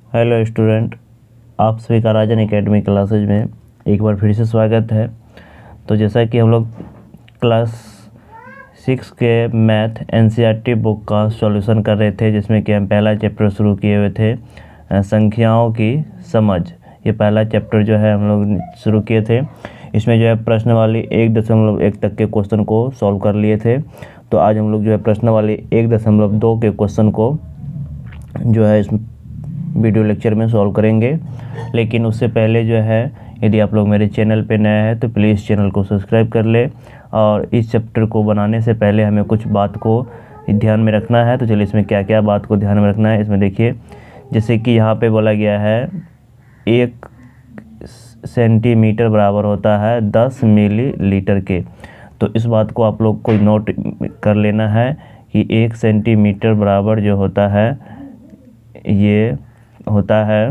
Hello student, आप सभी का राजन एकेडमी क्लासेज में एक बार फिर से स्वागत है। तो जैसा कि हम लोग क्लास 6 के मैथ एनसीईआरटी बुक का सॉल्यूशन कर रहे थे, जिसमें कि हम पहला चैप्टर शुरू किए हुए थे संख्याओं की समझ। ये पहला चैप्टर जो है हम लोग शुरू किए थे। इसमें जो है प्रश्नावली 1.1 तक के क्वेश्चन को सॉल्व कर लिए थे। तो आज हम लोग जो है प्रश्नावली 1.2 के क्वेश्चन को जो है इस वीडियो लेक्चर में सॉल्व करेंगे। लेकिन उससे पहले जो है, यदि आप लोग मेरे चैनल पे नए हैं तो प्लीज़ चैनल को सब्सक्राइब कर ले। और इस चैप्टर को बनाने से पहले हमें कुछ बात को ध्यान में रखना है। तो चलिए इसमें क्या क्या बात को ध्यान में रखना है, इसमें देखिए। जैसे कि यहाँ पे बोला गया है 1 सेंटीमीटर बराबर होता है 10 मिलीलीटर के। तो इस बात को आप लोग को नोट कर लेना है कि 1 सेंटीमीटर बराबर जो होता है ये होता है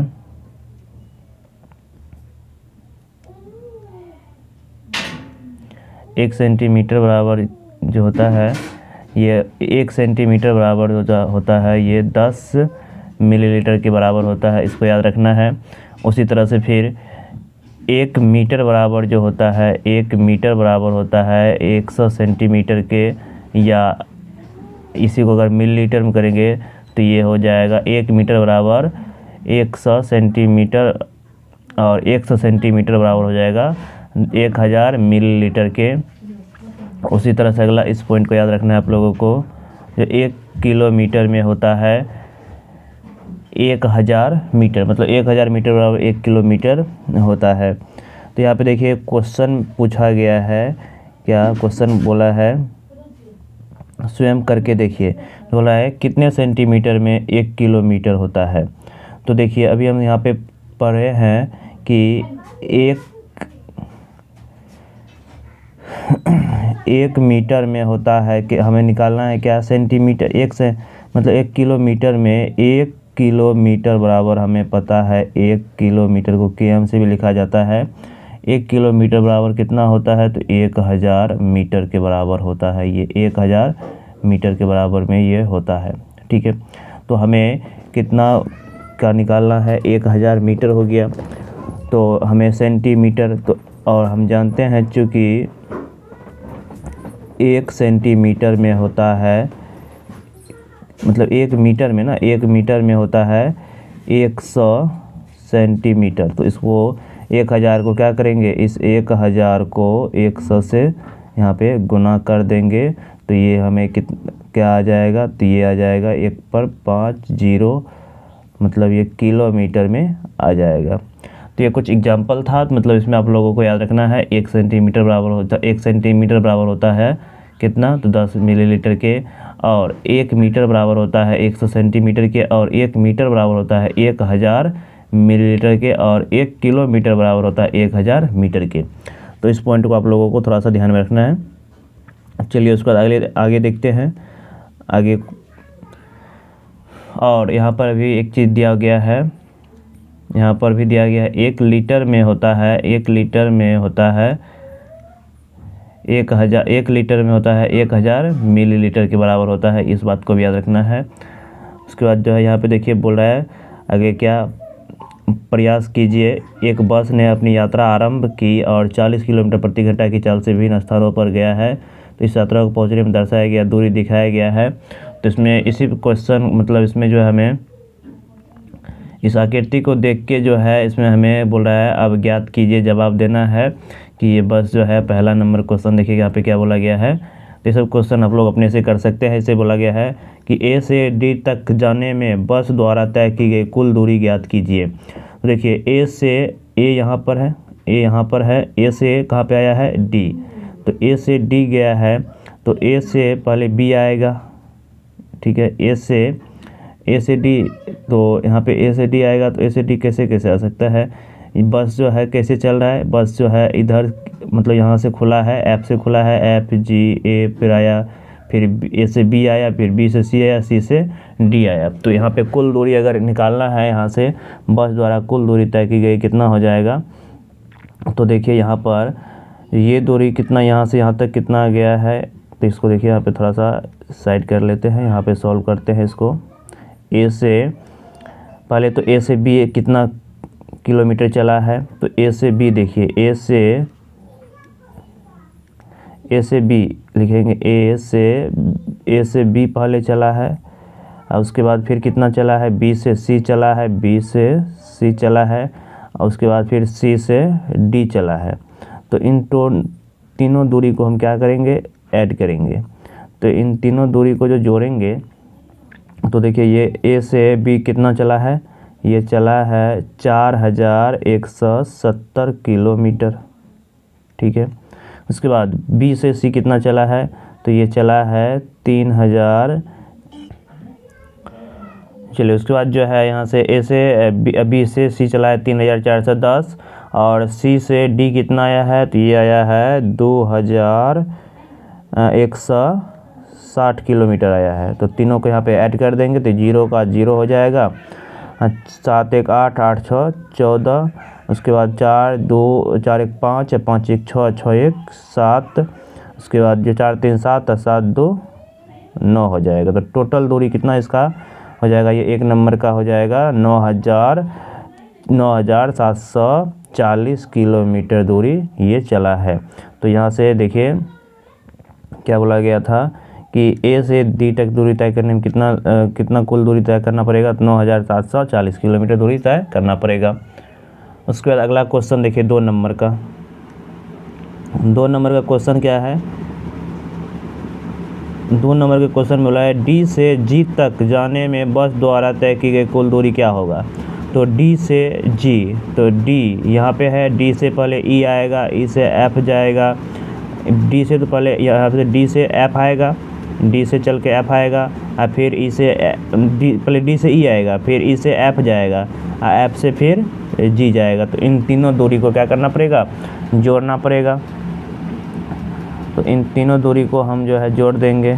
1 सेंटीमीटर बराबर जो होता है ये 1 सेंटीमीटर बराबर होता है ये 10 मिलीलीटर के बराबर होता है। इसको याद रखना है। उसी तरह से फिर 1 मीटर बराबर जो होता है 1 मीटर बराबर होता है 100 सेंटीमीटर के, या इसी को अगर मिलीलीटर में करेंगे तो ये हो जाएगा 1 मीटर बराबर 100 सेंटीमीटर, और 100 सेंटीमीटर बराबर हो जाएगा 1000 मिलीलीटर के। उसी तरह से अगला इस पॉइंट को याद रखना है आप लोगों को, जो 1 किलोमीटर में होता है 1000 मीटर, मतलब 1000 मीटर बराबर 1 किलोमीटर होता है। तो यहाँ पे देखिए क्वेश्चन पूछा गया है, क्या क्वेश्चन बोला है, स्वयं करके देखिए। बोला है कितने सेंटीमीटर में 1 किलोमीटर होता है। तो देखिए अभी हम यहाँ पे पढ़े हैं कि एक मीटर में होता है कि हमें निकालना है क्या, सेंटीमीटर। एक से मतलब 1 किलोमीटर में 1 किलोमीटर बराबर हमें पता है 1 किलोमीटर को km से भी लिखा जाता है। 1 किलोमीटर बराबर कितना होता है, तो 1000 मीटर के बराबर होता है। ये 1000 मीटर के बराबर में ये होता है। ठीक है, तो हमें कितना का निकालना है, 1000 मीटर हो गया। तो हमें सेंटीमीटर, तो और हम जानते हैं चूँकि 1 सेंटीमीटर में होता है, मतलब 1 मीटर में ना, 1 मीटर में होता है 100 सेंटीमीटर। तो इसको 1000 को क्या करेंगे, इस 1000 को 100 से यहाँ पे गुना कर देंगे। तो ये हमें क्या आ जाएगा, तो ये आ जाएगा 1 पर 5 जीरो, मतलब ये किलोमीटर में आ जाएगा। तो ये कुछ एग्जाम्पल था, मतलब इसमें आप लोगों को याद रखना है 1 सेंटीमीटर बराबर होता है 1 सेंटीमीटर बराबर होता है कितना, तो 10 मिलीलीटर के। और 1 मीटर बराबर होता है 100 सेंटीमीटर के, और 1 मीटर बराबर होता है 1000 मिलीलीटर के, और 1 किलोमीटर बराबर होता है 1000 मीटर के। तो इस पॉइंट को आप लोगों को थोड़ा सा ध्यान में रखना है। चलिए उसके बाद आगे देखते हैं आगे। और यहाँ पर भी एक चीज़ दिया गया है, यहाँ पर भी दिया गया है 1 लीटर में होता है 1 लीटर में होता है 1 लीटर में होता है 1000 मिलीलीटर के बराबर होता है। इस बात को भी याद रखना है। उसके बाद जो है यहाँ पे देखिए बोल रहा है आगे क्या, प्रयास कीजिए। एक बस ने अपनी यात्रा आरंभ की और 40 किलोमीटर प्रति घंटा की चाल से विभिन्न स्थानों पर गया है। तो इस यात्रा को पहुँचने में दर्शाया गया दूरी दिखाया गया है। तो इसमें इसी क्वेश्चन, मतलब इसमें जो है हमें इस आकृति को देख के जो है इसमें हमें बोल रहा है अब ज्ञात कीजिए, जवाब देना है कि ये बस जो है पहला नंबर क्वेश्चन देखिए यहाँ पे क्या बोला गया है। तो ये सब क्वेश्चन आप लोग अपने से कर सकते हैं। इसे बोला गया है कि ए से डी तक जाने में बस द्वारा तय की गई कुल दूरी ज्ञात कीजिए। तो देखिए ए से, ए यहाँ पर है, ए यहाँ पर है, ए से कहाँ पे आया है, डी। तो ए से डी गया है, तो ए से पहले बी आएगा। ठीक है, ए से डी, तो यहाँ पे ए से डी आएगा। तो ए से डी कैसे कैसे आ सकता है, बस जो है कैसे चल रहा है, बस जो है इधर मतलब यहाँ से खुला है, एफ से खुला है, एफ जी ए, फिर आया, फिर ए से बी आया, फिर बी से सी आया, सी से डी आया। तो यहाँ पे कुल दूरी अगर निकालना है, यहाँ से बस द्वारा कुल दूरी तय की गई कितना हो जाएगा। तो देखिए यहाँ पर ये दूरी कितना, यहाँ से यहाँ तक कितना गया है। तो इसको देखिए यहाँ पे थोड़ा सा साइड कर लेते हैं, यहाँ पे सॉल्व करते हैं इसको। ए से पहले तो ए से बी कितना किलोमीटर चला है, तो ए से बी देखिए, ए से बी लिखेंगे, ए से बी पहले चला है, और उसके बाद फिर कितना चला है, बी से सी चला है, बी से सी चला है, और उसके बाद फिर सी से डी चला है। तो इन तीनों दूरी को हम क्या करेंगे, ऐड करेंगे। तो इन तीनों दूरी को जो जोड़ेंगे तो देखिए ये ए से बी कितना चला है, ये चला है 4170 किलोमीटर, ठीक है। उसके बाद बी से सी कितना चला है, तो ये चला है 3000। चलिए उसके बाद जो है यहाँ से ए से बी से सी चला है 3410, और सी से डी कितना आया है, तो ये आया है 2160 किलोमीटर आया है। तो तीनों को यहाँ पे ऐड कर देंगे तो 0 का 0 हो जाएगा, 7 1 8 8 6 14, उसके बाद 4 2 4 1 5 5 1 6 6 1 7, उसके बाद जो 4 3 7 7 2 9 हो जाएगा। तो टोटल दूरी कितना इसका हो जाएगा, ये एक नंबर का हो जाएगा 9740 किलोमीटर दूरी ये चला है। तो यहाँ से देखिए क्या बोला गया था कि ए से डी तक दूरी तय करने में कितना कुल दूरी तय करना पड़ेगा, 9740 किलोमीटर दूरी तय करना पड़ेगा। उसके बाद अगला क्वेश्चन देखिए 2 नंबर का। 2 नंबर का क्वेश्चन क्या है, 2 नंबर के क्वेश्चन में बोला है डी से जी तक जाने में बस द्वारा तय की गई कुल दूरी क्या होगा। तो डी से जी, तो डी यहाँ पे है, डी से पहले ई आएगा, ई से एफ जाएगा, डी से तो पहले यहाँ से डी से एफ आएगा, डी से चल के एफ आएगा, और फिर ई से पहले डी से ई आएगा, फिर ई से एफ जाएगा, और एफ से फिर जी जाएगा। तो इन तीनों दूरी को क्या करना पड़ेगा, जोड़ना पड़ेगा। तो इन तीनों दूरी को हम जो है जोड़ देंगे।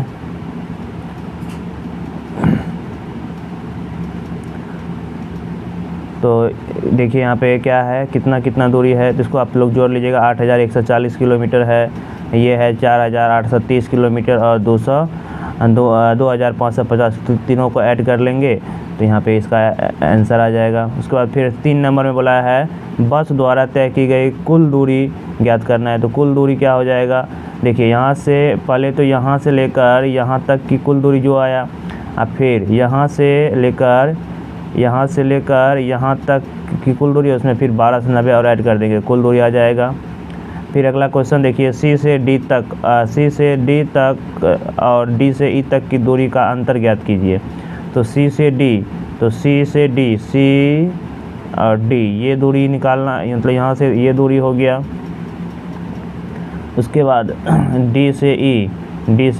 तो देखिए यहाँ पे क्या है, कितना दूरी है, तो इसको आप लोग जोड़ लीजिएगा। 8140 किलोमीटर है, ये है 4830 किलोमीटर, और 2550, तीनों को ऐड कर लेंगे तो यहाँ पे इसका आंसर आ जाएगा। उसके बाद फिर 3 नंबर में बोला है बस द्वारा तय की गई कुल दूरी ज्ञात करना है। तो कुल दूरी क्या हो जाएगा, देखिए यहाँ से पहले तो यहाँ से लेकर यहाँ तक की कुल दूरी जो आया, और फिर यहाँ से लेकर यहाँ तक की कुल दूरी, उसमें फिर 1290 और ऐड कर देंगे, कुल दूरी आ जाएगा। फिर अगला क्वेश्चन देखिए सी से डी तक और डी से ई तक की दूरी का अंतर ज्ञात कीजिए। तो सी से डी, सी और डी ये दूरी निकालना, मतलब यहाँ से ये दूरी हो गया। उसके बाद डी से ई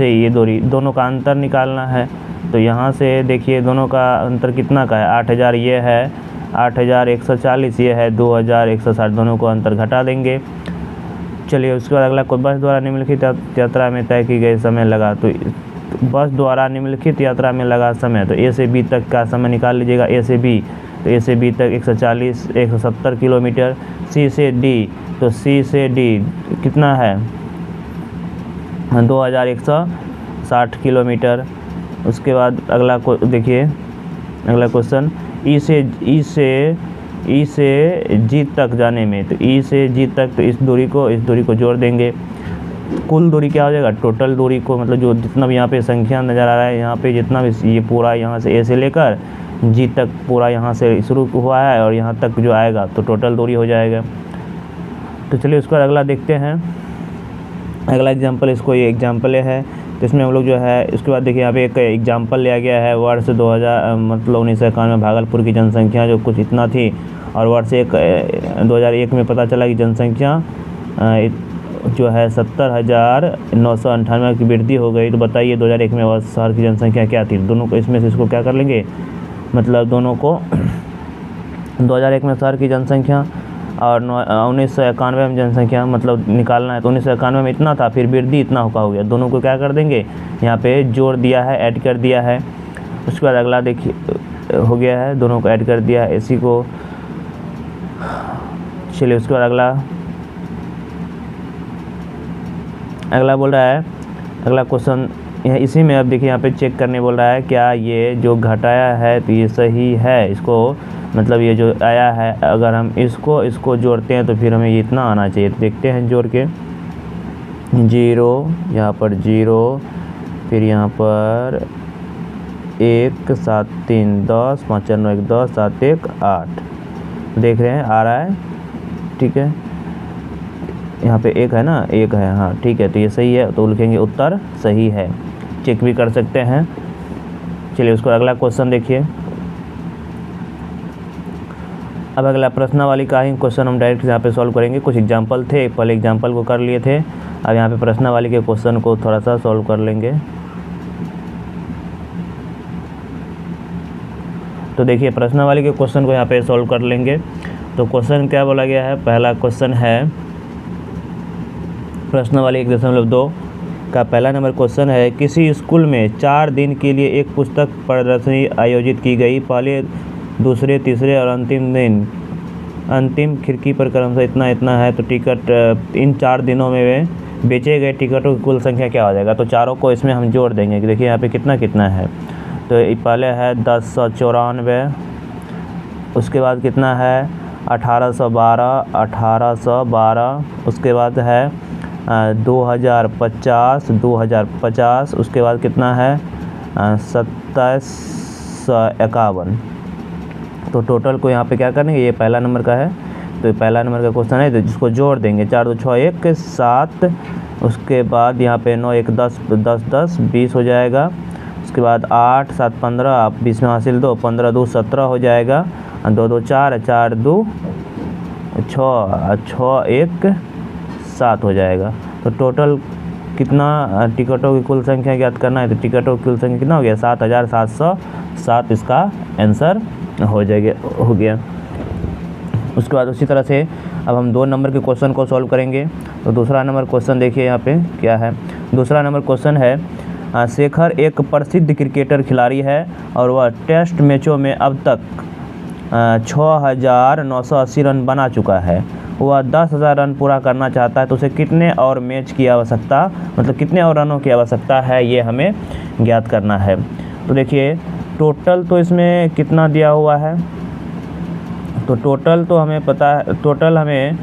ये दूरी, दोनों का अंतर निकालना है। तो यहाँ से देखिए दोनों का अंतर कितना का है, 8000 ये है, 8140 ये है, 2160, दोनों को अंतर घटा देंगे। चलिए उसके बाद अगला कोई बस द्वारा निम्नलिखित यात्रा में तय की गई समय लगा। तो बस द्वारा निम्नलिखित यात्रा में लगा समय, तो ए से बी तक का समय निकाल लीजिएगा। ए से बी, तो ए से बी तक 170 किलोमीटर। सी से डी, तो सी से डी कितना है, 2160 किलोमीटर। उसके बाद अगला देखिए अगला क्वेश्चन ई से जी तक जाने में, तो ई से जी तक, तो इस दूरी को जोड़ देंगे। कुल दूरी क्या हो जाएगा, टोटल दूरी को, मतलब जो जितना भी यहाँ पे संख्या नज़र आ रहा है, यहाँ पे जितना भी ये पूरा यहाँ से ए से लेकर जी तक पूरा यहाँ से शुरू हुआ है और यहाँ तक जो आएगा तो टोटल दूरी हो जाएगा। तो चलिए उसके बाद अगला देखते हैं। अगला एग्जाम्पल, इसको ये एग्जाम्पल है, तो इसमें हम लोग जो है उसके बाद देखिए यहाँ पे एक एग्जाम्पल लिया गया है। वर्ष 2000 मतलब 1991 में भागलपुर की जनसंख्या जो कुछ इतना थी, और वर्ष 2001 में पता चला कि जनसंख्या जो है 70,998 की वृद्धि हो गई। तो बताइए 2001 में वह शहर की जनसंख्या क्या थी। दोनों को इसमें से इसको क्या कर लेंगे, मतलब दोनों को 2001 में शहर की जनसंख्या और 1991 में जनसंख्या मतलब निकालना है। तो 1991 में इतना था, फिर वृद्धि इतना हो गया, दोनों को क्या कर देंगे, यहाँ पे जोड़ दिया है, ऐड कर दिया है। उसके बाद अगला देखिए हो गया है, दोनों को ऐड कर दिया है, इसी को। चलिए उसके बाद अगला बोल रहा है, अगला क्वेश्चन इसी में अब देखिए यहाँ पे चेक करने बोल रहा है क्या ये जो घटाया है तो ये सही है, इसको मतलब ये जो आया है अगर हम इसको जोड़ते हैं तो फिर हमें ये इतना आना चाहिए। तो देखते हैं जोड़ के, 0 यहाँ पर 0, फिर यहाँ पर 1 7 3 10 5 9 1 10 7 1 8, देख रहे हैं आ रहा है, ठीक है। यहाँ पे 1 है ना, 1 है, हाँ ठीक है, तो ये सही है, तो लिखेंगे उत्तर सही है। चेक भी कर सकते हैं। चलिए उसको अगला क्वेश्चन देखिए। अब अगला प्रश्नावली का ही क्वेश्चन हम डायरेक्ट यहाँ पे सॉल्व करेंगे। कुछ एग्जांपल थे, पहले एग्जांपल को कर लिए थे, अब यहाँ पे प्रश्नावली के क्वेश्चन को थोड़ा सा सॉल्व कर लेंगे। तो देखिए प्रश्नावली के क्वेश्चन को यहाँ पे सॉल्व कर लेंगे। तो क्वेश्चन क्या बोला गया है, पहला क्वेश्चन है प्रश्नावली 1.2 का पहला नंबर क्वेश्चन है, किसी स्कूल में 4 दिन के लिए एक पुस्तक प्रदर्शनी आयोजित की गई। पहले, दूसरे, तीसरे और अंतिम दिन अंतिम खिड़की पर क्रमशः इतना इतना है। तो टिकट इन 4 दिनों में बेचे गए टिकटों की कुल संख्या क्या हो जाएगा। तो चारों को इसमें हम जोड़ देंगे कि देखिए यहाँ पे कितना कितना है। तो पहले है 1094, उसके बाद कितना है 1812, उसके बाद है 2050, उसके बाद कितना है 2751। तो टोटल को यहाँ पे क्या करेंगे, ये पहला नंबर का है, तो पहला नंबर का क्वेश्चन है, तो जिसको जोड़ देंगे 4 2 6 1 7, उसके बाद यहाँ पे 9 1 10 10 10 20 हो जाएगा। उसके बाद 8 7 15, आप 20 में हासिल 2, 15 2 17 हो जाएगा, 2 2 4 4 2 6 6 1 7 हो जाएगा। तो टोटल कितना टिकटों की कुल संख्या ज्ञात करना है। तो टिकटों की कुल संख्या कितना हो गया 7707, इसका आंसर हो गया। उसके बाद उसी तरह से अब हम 2 नंबर के क्वेश्चन को सॉल्व करेंगे। तो दूसरा नंबर क्वेश्चन देखिए यहाँ पे क्या है। दूसरा नंबर क्वेश्चन है, शेखर एक प्रसिद्ध क्रिकेटर खिलाड़ी है और वह टेस्ट मैचों में अब तक 6980 रन बना चुका है। वह 10,000 रन पूरा करना चाहता है, तो उसे कितने और मैच की आवश्यकता, मतलब कितने और रनों की आवश्यकता है, ये हमें ज्ञात करना है। तो देखिए टोटल तो इसमें कितना दिया हुआ है, तो टोटल तो हमें पता है, टोटल हमें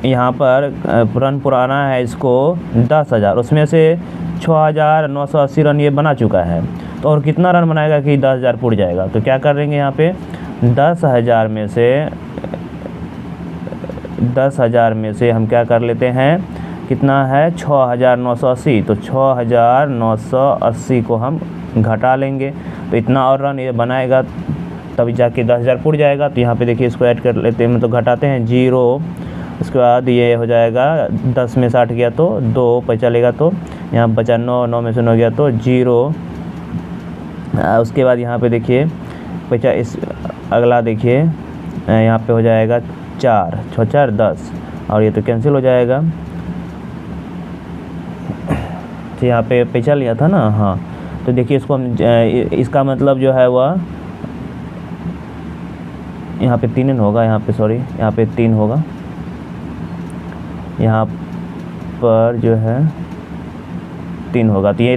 यहाँ पर रन पुराना है इसको 10,000, उसमें से 6980 रन ये बना चुका है। तो और कितना रन बनाएगा कि 10,000 पुर जाएगा। तो क्या करेंगे यहाँ पे 10,000 में से हम क्या कर लेते हैं, कितना है 6980, तो 6980 को हम घटा लेंगे, तो इतना और रन ये बनाएगा तभी जाके 10,000 पुर जाएगा। तो यहाँ पे देखिए इसको ऐड कर लेते हैं, मतलब घटाते हैं 0, उसके बाद ये हो जाएगा 10 में 60 गया तो 2 पे चलेगा, तो यहाँ बचा 9, 9 में से 9 गया तो 0। उसके बाद यहाँ पे देखिए बचा इस अगला देखिए यहाँ पे हो जाएगा 4 6 4 10, और ये तो कैंसिल हो जाएगा। तो यहाँ पे पैसा लिया था ना, हाँ। तो देखिए इसको हम इसका मतलब जो है वह यहाँ पे 3 होगा, यहाँ पे सॉरी यहाँ पे 3 होगा, यहाँ पर जो है 3 होगा। तो ये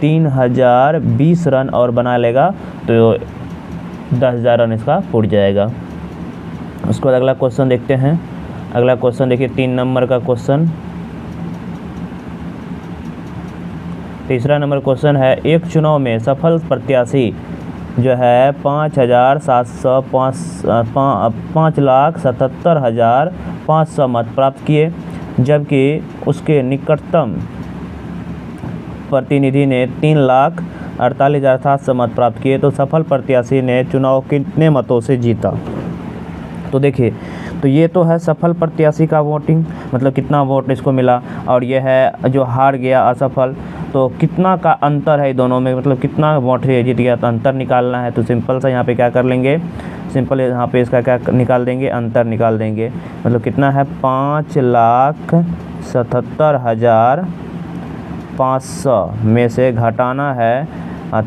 3020 रन और बना लेगा, तो 10,000 रन इसका पुर जाएगा। उसके बाद अगला क्वेश्चन देखते हैं। अगला क्वेश्चन देखिए 3 नंबर का क्वेश्चन। तीसरा नंबर क्वेश्चन है, एक चुनाव में सफल प्रत्याशी जो है 5,77,500 मत प्राप्त किए, जबकि उसके निकटतम प्रतिनिधि ने 3,48,700 मत प्राप्त किए। तो सफल प्रत्याशी ने चुनाव कितने मतों से जीता। तो देखिए, तो ये तो है सफल प्रत्याशी का वोटिंग, मतलब कितना वोट इसको मिला, और ये है जो हार गया असफल, तो कितना का अंतर है दोनों में, मतलब कितना वोट से जीत गया, तो अंतर निकालना है। तो सिंपल सा यहाँ पे क्या कर लेंगे, सिंपल यहाँ पे इसका क्या निकाल देंगे, अंतर निकाल देंगे। मतलब कितना है 5,77,500 में से घटाना है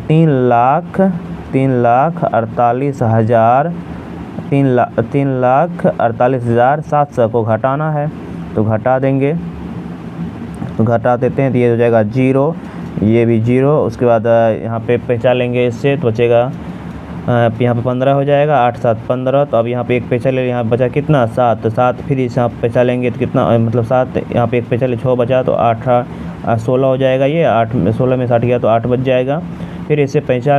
3,48,700 को घटाना है। तो घटा देंगे तो घटा देते हैं तो ये हो जाएगा 0, ये भी 0। उसके बाद यहाँ पे पैसा लेंगे इससे तो बचेगा यहाँ पे 15 हो जाएगा, 8 7 15। तो अब यहाँ पे एक पैसा ले, यहाँ बचा कितना 7, तो 7 फिर इस यहाँ पैसा लेंगे तो कितना मतलब 7, यहाँ पे एक पैसा ले 6 बचा तो 8 16 हो जाएगा। ये 8 16 में 60 गया तो 8 बच जाएगा। फिर इसे पैसा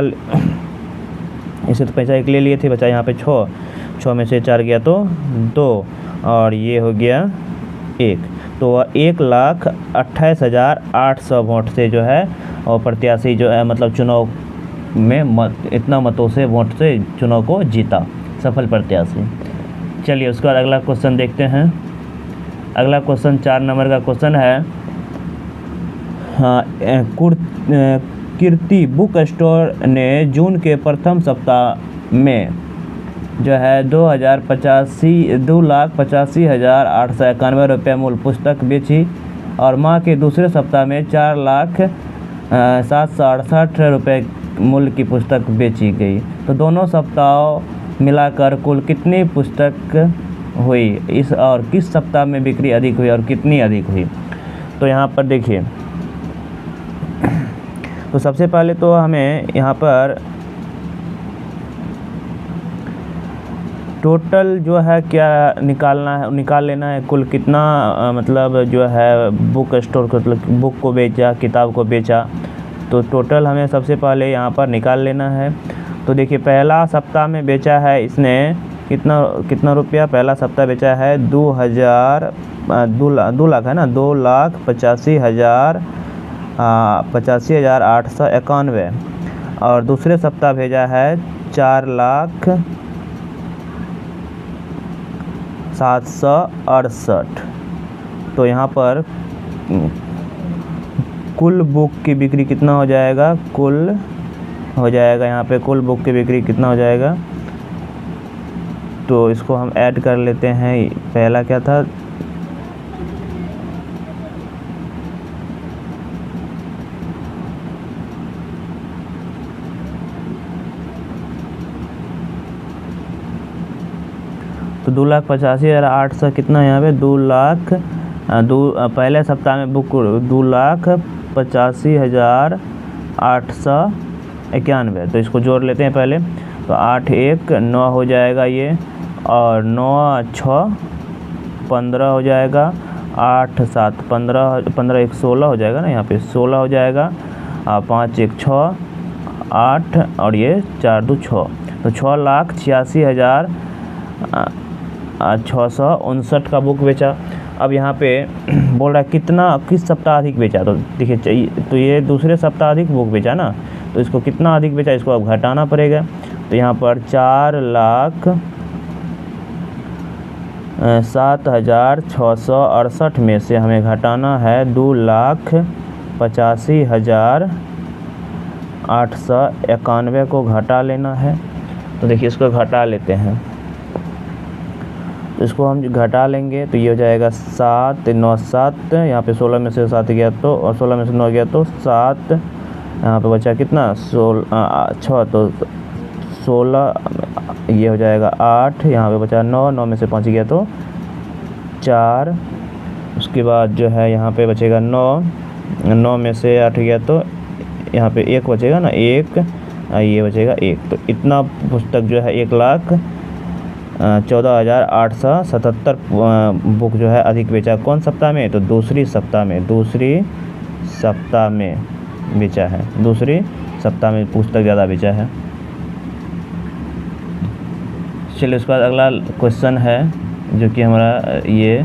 तो पैसा एक ले लिए थे, बचा यहाँ पे 6 में से 4 गया तो 2 और ये हो गया 1। तो 1,28,800 वोट से जो है और प्रत्याशी जो है मतलब चुनाव में इतना मतों से वोट से चुनाव को जीता, सफल प्रत्याशी। चलिए उसके बाद अगला क्वेश्चन देखते हैं। अगला क्वेश्चन 4 नंबर का क्वेश्चन है। हाँ, कीर्ति बुक स्टोर ने जून के प्रथम सप्ताह में जो है 2,85,891 रुपये मूल्य पुस्तक बेची और माह के दूसरे सप्ताह में 4,07,68 रुपये मूल्य की पुस्तक बेची गई। तो दोनों सप्ताह मिलाकर कुल कितनी पुस्तक हुई इस और किस सप्ताह में बिक्री अधिक हुई और कितनी अधिक हुई? तो यहाँ पर देखिए, तो सबसे पहले तो हमें यहाँ पर टोटल जो है क्या निकाल लेना है, कुल कितना मतलब जो है बुक स्टोर को मतलब बुक को बेचा, किताब को बेचा। तो टोटल हमें सबसे पहले यहाँ पर निकाल लेना है। तो देखिए पहला सप्ताह में बेचा है इसने कितना रुपया, पहला सप्ताह बेचा है 2 लाख है ना, 2,85,891 और दूसरे सप्ताह भेजा है 4,07,68। तो यहाँ पर कुल बुक की बिक्री कितना हो जाएगा, कुल हो जाएगा यहाँ पे कुल बुक की बिक्री कितना हो जाएगा। तो इसको हम ऐड कर लेते हैं। पहला क्या था, तो 2,85,800 कितना यहाँ पे पहले सप्ताह में बुक 2,85,891। तो इसको जोड़ लेते हैं पहले। तो 8 1 9 हो जाएगा ये, और 9 6 15 हो जाएगा, 8 7 15 15 1 16 हो जाएगा ना, यहाँ पे 16 हो जाएगा, 5 1 6 8 और ये 4 2 6। तो 6,86,659 का बुक बेचा। अब यहाँ पे बोल रहा है किस सप्ताह अधिक बेचा। तो देखिए तो ये दूसरे सप्ताह अधिक बुक बेचा ना, तो इसको कितना अधिक बेचा इसको अब घटाना पड़ेगा। तो यहाँ पर 4,07,668 में से हमें घटाना है 2,85,891 को घटा लेना है। तो देखिए इसको घटा लेते हैं। तो इसको हम घटा लेंगे तो ये हो जाएगा 7 9 7, यहाँ पे 16 में से 7 गया तो और 16 में से 9 गया तो 7, यहाँ पे बचा कितना 6 तो 16, ये हो जाएगा 8, यहाँ पे बचा 9 में से 5 गया तो 4। उसके बाद जो है यहाँ पे बचेगा 9 में से 8 गया तो यहाँ पे 1 बचेगा ना, 1 ये बचेगा 1। तो इतना पुस्तक जो है 1,14,877 बुक जो है अधिक बेचा। कौन सप्ताह में? तो दूसरी सप्ताह में बेचा है, दूसरी सप्ताह में पुस्तक ज़्यादा बेचा है। चलिए उसके बाद अगला क्वेश्चन है जो कि हमारा ये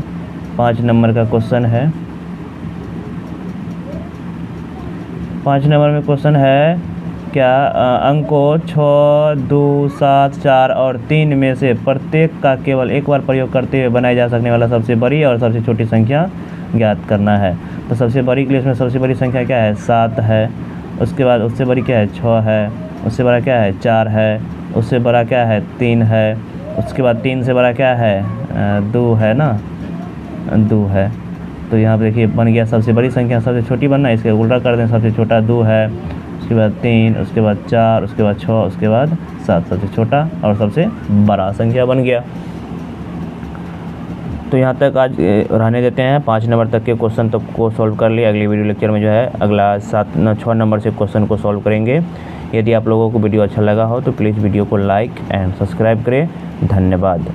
5 नंबर का क्वेश्चन है। 5 नंबर में क्वेश्चन है क्या अंकों 6 2 7 4 और 3 में से प्रत्येक का केवल एक बार प्रयोग करते हुए बनाई जा सकने वाला सबसे बड़ी और सबसे छोटी संख्या ज्ञात करना है। तो सबसे बड़ी के लिए इसमें सबसे बड़ी संख्या क्या है 7 है, उसके बाद उससे बड़ी क्या है 6 है, उससे बड़ा क्या है 4 है, उससे बड़ा क्या है 3 है, उसके बाद 3 से बड़ा क्या है 2 है ना, 2 है। तो यहाँ पर देखिए बन गया सबसे बड़ी संख्या सबसे छोटी बनना है, इसके उल्टा कर दें, सबसे छोटा 2 है, उसके बाद 3, उसके बाद 4, उसके बाद 6, उसके बाद 7, सबसे छोटा और सबसे बड़ा संख्या बन गया। तो यहाँ तक आज रहने देते हैं। 5 नंबर तक के क्वेश्चन तक को सॉल्व कर लिए। अगली वीडियो लेक्चर में जो है अगला 6 नंबर से क्वेश्चन को सॉल्व करेंगे। यदि आप लोगों को वीडियो अच्छा लगा हो तो प्लीज़ वीडियो को लाइक एंड सब्सक्राइब करें। धन्यवाद।